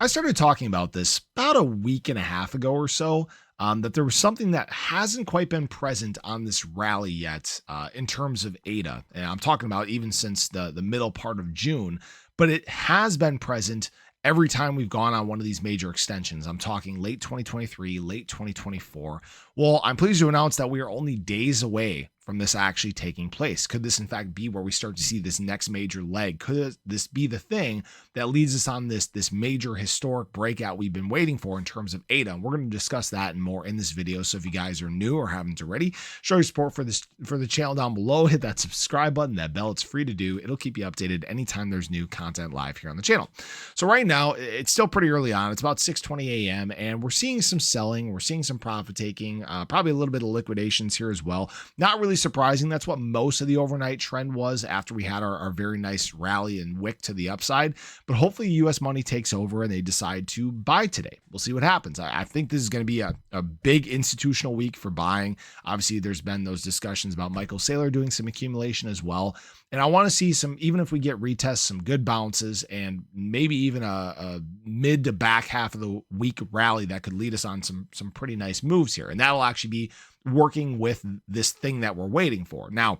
I started talking about this about a week and a half ago or so, that there was something that hasn't quite been present on this rally yet in terms of ADA. And I'm talking about even since the middle part of June, but it has been present every time we've gone on one of these major extensions. I'm talking late 2023, late 2024. Well, I'm pleased to announce that we are only days away from this actually taking place. Could this in fact be where we start to see this next major leg? Could this be the thing that leads us on this major historic breakout we've been waiting for in terms of ADA? And we're going to discuss that and more in this video. So if you guys are new or haven't already, show your support for the channel down below. Hit that subscribe button, that bell. It's free to do. It'll keep you updated anytime there's new content live here on the channel. So right now, it's still pretty early on. It's about 6:20 a.m. and we're seeing some selling. We're seeing some profit taking, probably a little bit of liquidations here as well. Not really surprising. That's what most of the overnight trend was after we had our very nice rally and wick to the upside. But hopefully US money takes over and they decide to buy today. We'll see what happens. I think this is going to be a big institutional week for buying. Obviously, there's been those discussions about Michael Saylor doing some accumulation as well. And I want to see some, even if we get retests, some good bounces and maybe even a mid to back half of the week rally that could lead us on some pretty nice moves here. And that'll actually be working with this thing that we're waiting for. Now,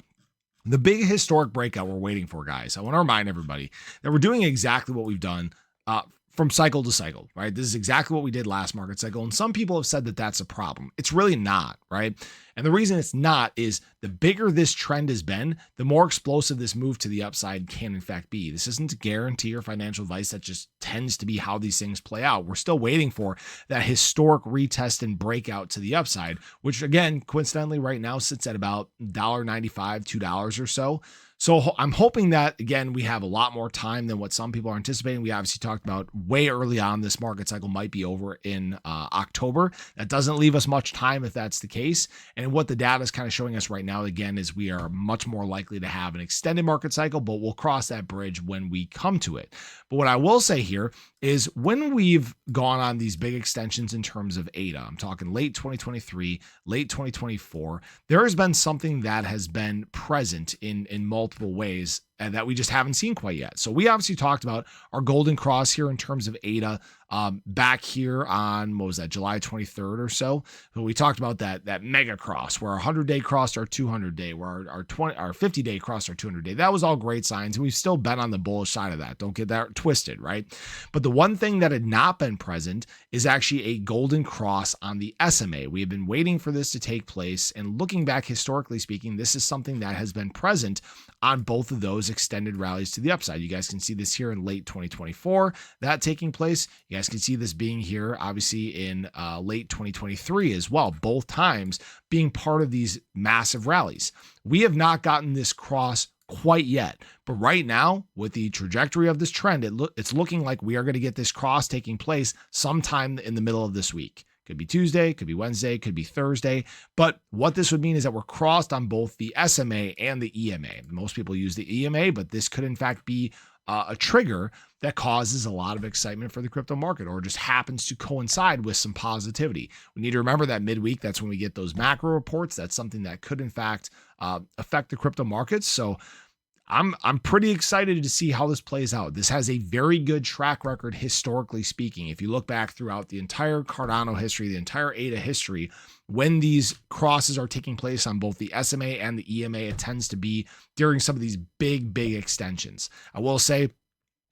the big historic breakout we're waiting for, guys, I want to remind everybody that we're doing exactly what we've done from cycle to cycle, right? This is exactly what we did last market cycle. And some people have said that that's a problem. It's really not, right? And the reason it's not is the bigger this trend has been, the more explosive this move to the upside can in fact be. This isn't a guarantee or financial advice. That just tends to be how these things play out. We're still waiting for that historic retest and breakout to the upside, which again, coincidentally right now sits at about $1.95, $2 or so. So I'm hoping that, again, we have a lot more time than what some people are anticipating. We obviously talked about way early on this market cycle might be over in October. That doesn't leave us much time if that's the case. And what the data is kind of showing us right now, again, is we are much more likely to have an extended market cycle, but we'll cross that bridge when we come to it. But what I will say here is when we've gone on these big extensions in terms of ADA, I'm talking late 2023, late 2024, there has been something that has been present in multiple ways and that we just haven't seen quite yet. So we obviously talked about our golden cross here in terms of ADA back here on, what was that, July 23rd or so. So we talked about that mega cross where our 100-day crossed our 200-day, where our 50-day crossed our 200-day. That was all great signs. And we've still been on the bullish side of that. Don't get that twisted, right? But the one thing that had not been present is actually a golden cross on the SMA. We have been waiting for this to take place. And looking back historically speaking, this is something that has been present on both of those extended rallies to the upside. You guys can see this here in late 2024, that taking place. You guys can see this being here, obviously, in late 2023 as well, both times being part of these massive rallies. We have not gotten this cross quite yet, but right now, with the trajectory of this trend, it's looking like we are going to get this cross taking place sometime in the middle of this week. Could be Tuesday, could be Wednesday, could be Thursday. But what this would mean is that we're crossed on both the SMA and the EMA. Most people use the EMA, but this could in fact be a trigger that causes a lot of excitement for the crypto market, or just happens to coincide with some positivity. We need to remember that midweek, that's when we get those macro reports. That's something that could in fact affect the crypto markets. So I'm pretty excited to see how this plays out. This has a very good track record historically speaking. If you look back throughout the entire Cardano history, the entire ADA history, when these crosses are taking place on both the SMA and the EMA, it tends to be during some of these big extensions. I will say,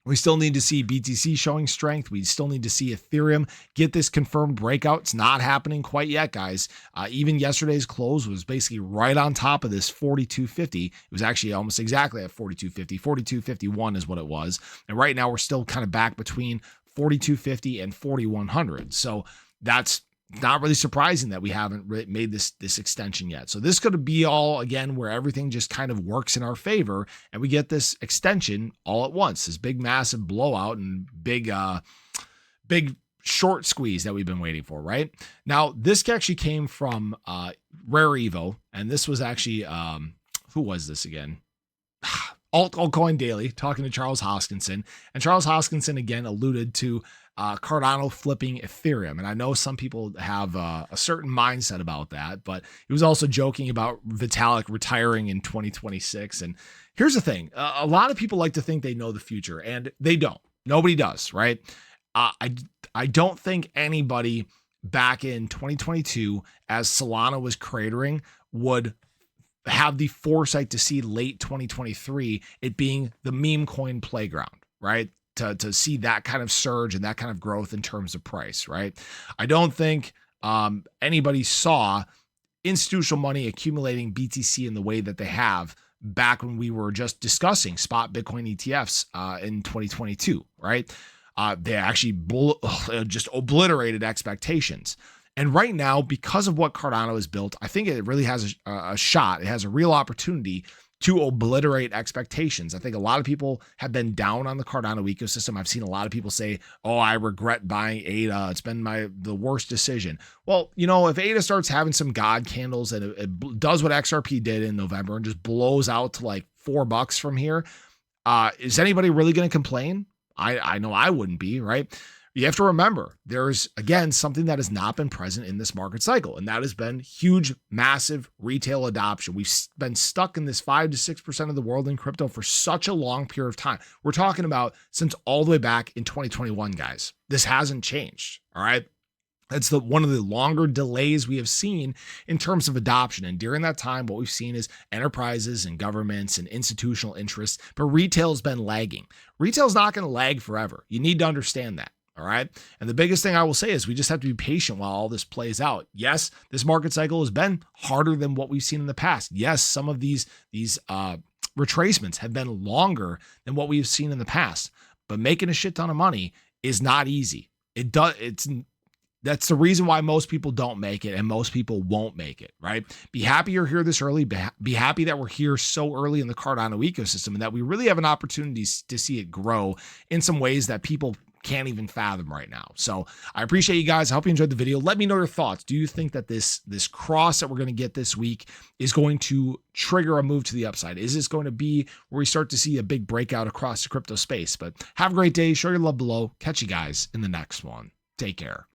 we still need to see BTC showing strength. We still need to see Ethereum get this confirmed breakout. It's not happening quite yet, guys. Even yesterday's close was basically right on top of this 4250. It was actually almost exactly at 4250. 4251 is what it was. And right now we're still kind of back between 4250 and 4100. So that's not really surprising that we haven't made this extension yet. So this could be all, again, where everything just kind of works in our favor and we get this extension all at once, this big massive blowout and big short squeeze that we've been waiting for, right? Now, this actually came from Rare Evo, and this was actually, who was this again? Altcoin Daily, talking to Charles Hoskinson. And Charles Hoskinson, again, alluded to Cardano flipping Ethereum. And I know some people have a certain mindset about that, but he was also joking about Vitalik retiring in 2026. And here's the thing. A lot of people like to think they know the future, and they don't. Nobody does, right? I don't think anybody back in 2022, as Solana was cratering, would have the foresight to see late 2023 it being the meme coin playground, right? To see that kind of surge and that kind of growth in terms of price, right? I don't think anybody saw institutional money accumulating BTC in the way that they have back when we were just discussing spot Bitcoin ETFs in 2022, right? They actually just obliterated expectations. And right now, because of what Cardano has built, I think it really has a shot. It has a real opportunity to obliterate expectations. I think a lot of people have been down on the Cardano ecosystem. I've seen a lot of people say, "Oh, I regret buying ADA. It's been the worst decision." Well, if ADA starts having some God candles and it does what XRP did in November and just blows out to like $4 from here, is anybody really going to complain? I know I wouldn't be, right? You have to remember, there's, again, something that has not been present in this market cycle, and that has been huge, massive retail adoption. We've been stuck in this 5 to 6% of the world in crypto for such a long period of time. We're talking about since all the way back in 2021, guys. This hasn't changed, all right? That's one of the longer delays we have seen in terms of adoption. And during that time, what we've seen is enterprises and governments and institutional interests, but retail has been lagging. Retail's not going to lag forever. You need to understand that. All right. And the biggest thing I will say is we just have to be patient while all this plays out. Yes, this market cycle has been harder than what we've seen in the past. Yes, some of these retracements have been longer than what we've seen in the past, but making a shit ton of money is not easy. That's the reason why most people don't make it and most people won't make it, right? Be happy you're here this early. Be happy that we're here so early in the Cardano ecosystem and that we really have an opportunity to see it grow in some ways that people can't even fathom right now. So I appreciate you guys. I hope you enjoyed the video. Let me know your thoughts. Do you think that this cross that we're going to get this week is going to trigger a move to the upside? Is this going to be where we start to see a big breakout across the crypto space? But have a great day. Show your love below. Catch you guys in the next one. Take care.